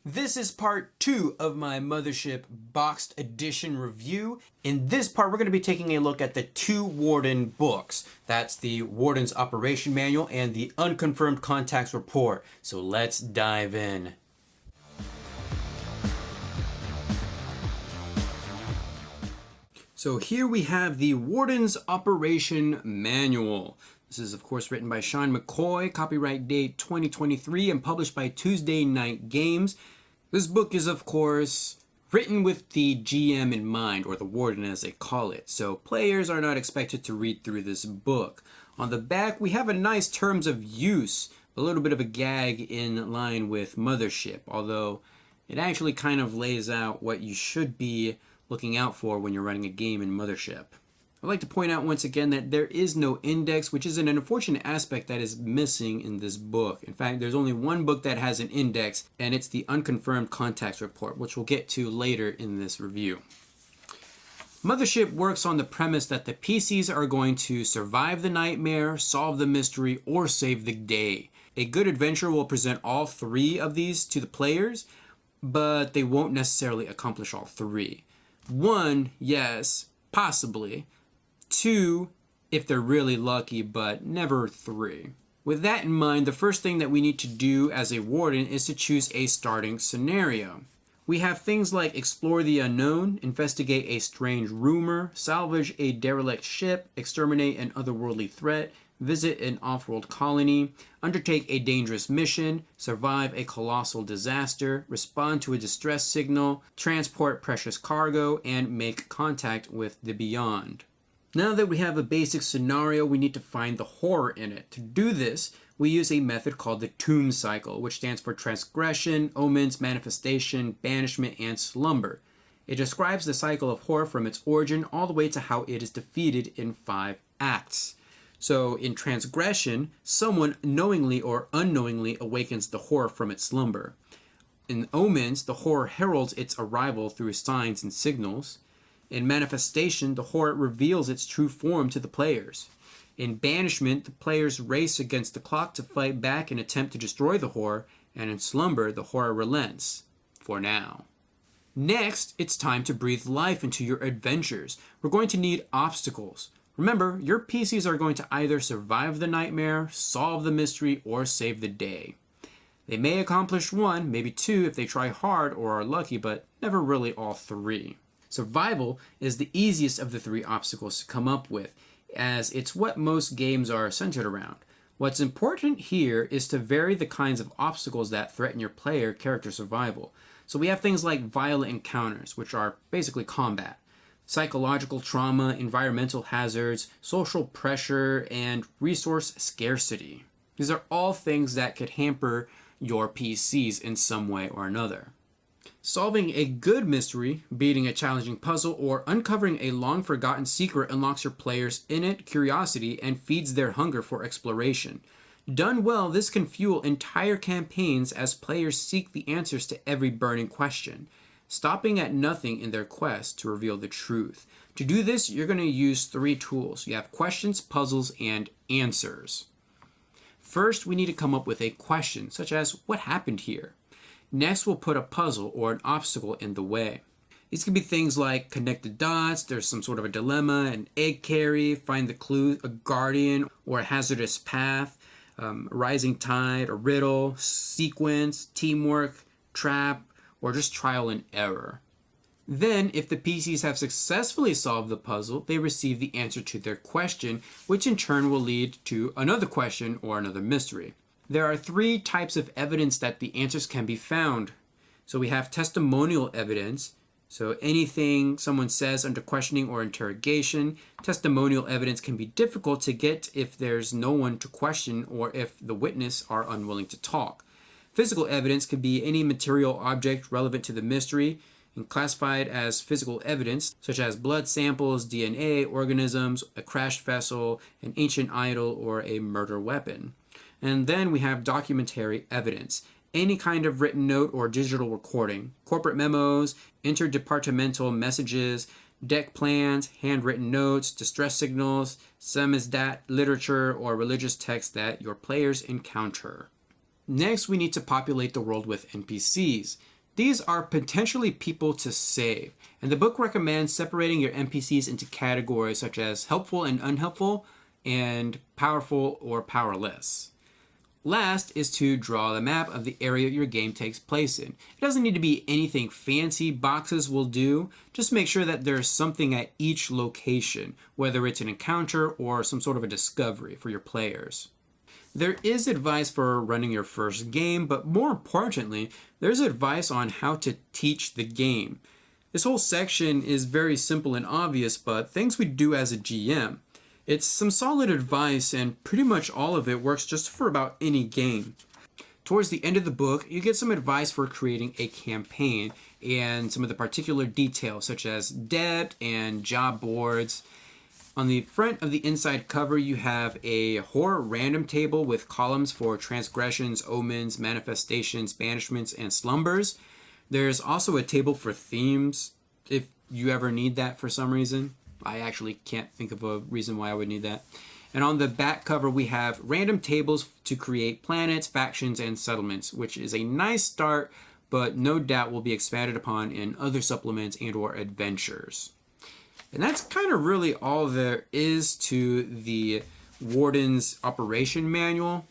This is part 2 of my Mothership Boxed Edition review. In this part, we're going to be taking a look at the 2 Warden books. That's the Warden's Operation Manual and the Unconfirmed Contacts Report. So let's dive in. So here we have the Warden's Operation Manual. This is, of course, written by Sean McCoy, copyright date 2023, and published by Tuesday Night Games. This book is, of course, written with the GM in mind, or the Warden as they call it, so players are not expected to read through this book. On the back, we have a nice terms of use, a little bit of a gag in line with Mothership, although it actually kind of lays out what you should be looking out for when you're running a game in Mothership. I'd like to point out once again that there is no index, which is an unfortunate aspect that is missing in this book. In fact, there's only one book that has an index, and it's the Unconfirmed Contacts Report, which we'll get to later in this review. Mothership works on the premise that the PCs are going to survive the nightmare, solve the mystery, or save the day. A good adventure will present all 3 of these to the players, but they won't necessarily accomplish all 3. 1, yes, possibly. 2, if they're really lucky, but never 3. With that in mind, the first thing that we need to do as a warden is to choose a starting scenario. We have things like explore the unknown, investigate a strange rumor, salvage a derelict ship, exterminate an otherworldly threat, visit an off-world colony, undertake a dangerous mission, survive a colossal disaster, respond to a distress signal, transport precious cargo, and make contact with the beyond. Now that we have a basic scenario, we need to find the horror in it. To do this, we use a method called the tomb cycle, which stands for transgression, omens, manifestation, banishment, and slumber. It describes the cycle of horror from its origin all the way to how it is defeated in 5 acts. So in transgression, someone knowingly or unknowingly awakens the horror from its slumber. In omens, the horror heralds its arrival through signs and signals. In manifestation, the horror reveals its true form to the players. In banishment, the players race against the clock to fight back and attempt to destroy the horror, and in slumber, the horror relents. For now. Next, it's time to breathe life into your adventures. We're going to need obstacles. Remember, your PCs are going to either survive the nightmare, solve the mystery, or save the day. They may accomplish 1, maybe 2 if they try hard or are lucky, but never really all 3. Survival is the easiest of the 3 obstacles to come up with, as it's what most games are centered around. What's important here is to vary the kinds of obstacles that threaten your player character survival. So we have things like violent encounters, which are basically combat, psychological trauma, environmental hazards, social pressure, and resource scarcity. These are all things that could hamper your PCs in some way or another. Solving a good mystery, beating a challenging puzzle, or uncovering a long-forgotten secret unlocks your players' innate curiosity and feeds their hunger for exploration. Done well, this can fuel entire campaigns as players seek the answers to every burning question, stopping at nothing in their quest to reveal the truth. To do this, you're going to use 3 tools. You have questions, puzzles, and answers. First, we need to come up with a question, such as, what happened here? Next, we'll put a puzzle or an obstacle in the way. These can be things like connect the dots, there's some sort of a dilemma, an egg carry, find the clue, a guardian, or a hazardous path, rising tide, a riddle, sequence, teamwork, trap, or just trial and error. Then, if the PCs have successfully solved the puzzle, they receive the answer to their question, which in turn will lead to another question or another mystery. There are 3 types of evidence that the answers can be found. So we have testimonial evidence. So anything someone says under questioning or interrogation. Testimonial evidence can be difficult to get if there's no one to question or if the witness are unwilling to talk. Physical evidence could be any material object relevant to the mystery and classified as physical evidence, such as blood samples, DNA, organisms, a crashed vessel, an ancient idol, or a murder weapon. And then we have documentary evidence, any kind of written note or digital recording, corporate memos, interdepartmental messages, deck plans, handwritten notes, distress signals, samizdat literature, or religious text that your players encounter. Next, we need to populate the world with NPCs. These are potentially people to save, and the book recommends separating your NPCs into categories such as helpful and unhelpful, and powerful or powerless. Last is to draw the map of the area your game takes place in. It doesn't need to be anything fancy, boxes will do. Just make sure that there's something at each location, whether it's an encounter or some sort of a discovery for your players. There is advice for running your first game, but more importantly, there's advice on how to teach the game. This whole section is very simple and obvious, but things we do as a GM. It's some solid advice, and pretty much all of it works just for about any game. Towards the end of the book, you get some advice for creating a campaign and some of the particular details such as debt and job boards. On the front of the inside cover, you have a horror random table with columns for transgressions, omens, manifestations, banishments, and slumbers. There's also a table for themes if you ever need that for some reason. I actually can't think of a reason why I would need that. And on the back cover, we have random tables to create planets, factions, and settlements, which is a nice start, but no doubt will be expanded upon in other supplements and or adventures. And that's kind of really all there is to the Warden's Operation Manual.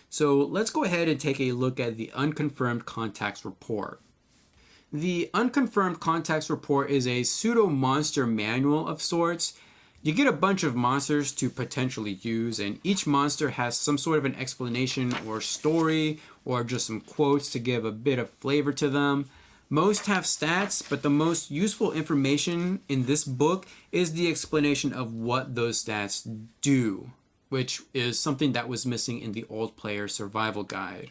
So let's go ahead and take a look at the Unconfirmed Contacts Report. The Unconfirmed Contacts Report is a pseudo-monster manual of sorts. You get a bunch of monsters to potentially use, and each monster has some sort of an explanation or story, or just some quotes to give a bit of flavor to them. Most have stats, but the most useful information in this book is the explanation of what those stats do, which is something that was missing in the old player survival guide.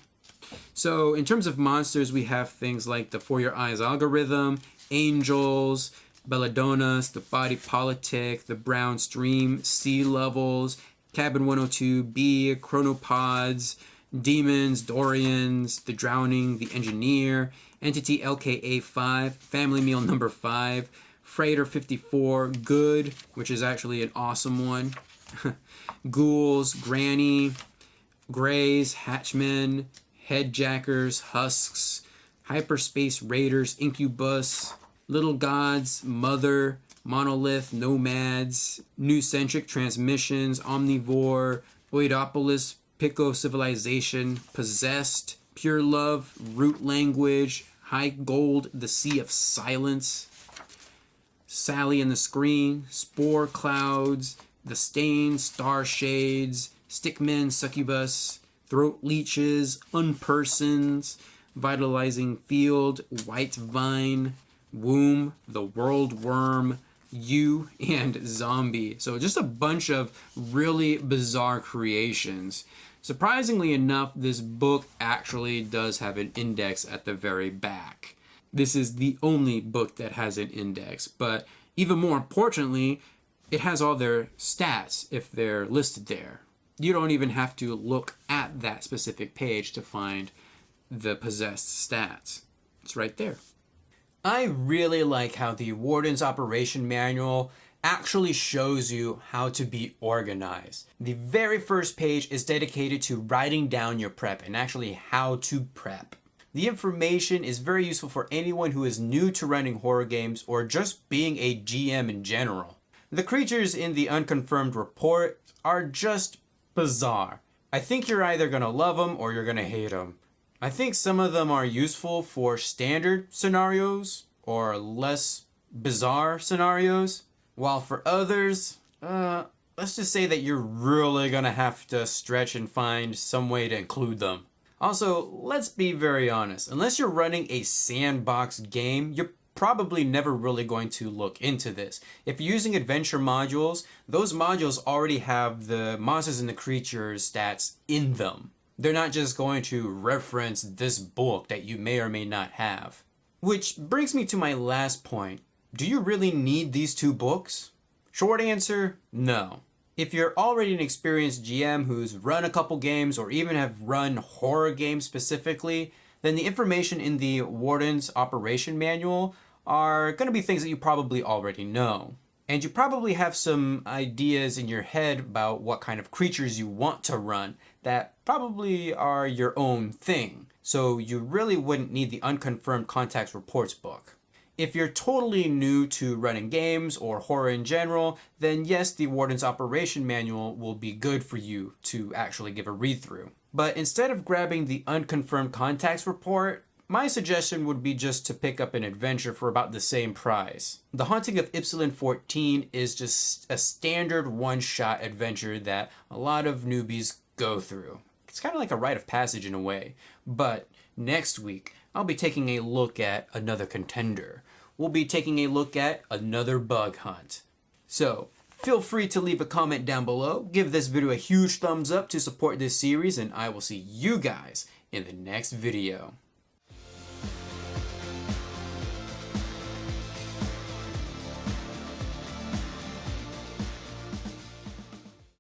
So in terms of monsters, we have things like the For Your Eyes algorithm, angels, belladonnas, the body politic, the brown stream, sea levels, cabin 102B, chronopods, demons, Dorians, the drowning, the engineer, entity LKA5, family meal number 5, freighter 54, good, which is actually an awesome one, ghouls, granny, greys, hatchmen, headjackers, husks, hyperspace raiders, incubus, little gods, mother, monolith, nomads, new centric transmissions, omnivore, oidopolis, pico civilization, possessed, pure love, root language, high gold, the sea of silence, Sally and the screen, spore clouds, the stain, star shades, stickmen, succubus, throat leeches, unpersons, vitalizing field, white vine, womb, the world worm, you, and zombie. So just a bunch of really bizarre creations. Surprisingly enough, this book actually does have an index at the very back. This is the only book that has an index, but even more importantly, it has all their stats if they're listed there. You don't even have to look at that specific page to find the possessed stats. It's right there. I really like how the Warden's Operation Manual actually shows you how to be organized. The very first page is dedicated to writing down your prep and actually how to prep. The information is very useful for anyone who is new to running horror games or just being a GM in general. The creatures in the Unconfirmed report are just bizarre. I think you're either going to love them or you're going to hate them. I think some of them are useful for standard scenarios or less bizarre scenarios, while for others, let's just say that you're really going to have to stretch and find some way to include them. Also, let's be very honest. Unless you're running a sandbox game, you're probably never really going to look into this. If you're using adventure modules, those modules already have the monsters and the creatures stats in them. They're not just going to reference this book that you may or may not have. Which brings me to my last point. Do you really need these two books? Short answer, no. If you're already an experienced GM who's run a couple games or even have run horror games specifically, then the information in the Warden's Operation Manual are going to be things that you probably already know. And you probably have some ideas in your head about what kind of creatures you want to run that probably are your own thing. so you really wouldn't need the Unconfirmed Contacts Reports book. If you're totally new to running games or horror in general, then yes, the Warden's Operation Manual will be good for you to actually give a read through. But instead of grabbing the Unconfirmed Contacts Report, my suggestion would be just to pick up an adventure for about the same price. The Haunting of Ypsilon 14 is just a standard one-shot adventure that a lot of newbies go through. It's kind of like a rite of passage in a way. But next week, I'll be taking a look at another contender. We'll be taking a look at another bug hunt. So, feel free to leave a comment down below, give this video a huge thumbs up to support this series, and I will see you guys in the next video.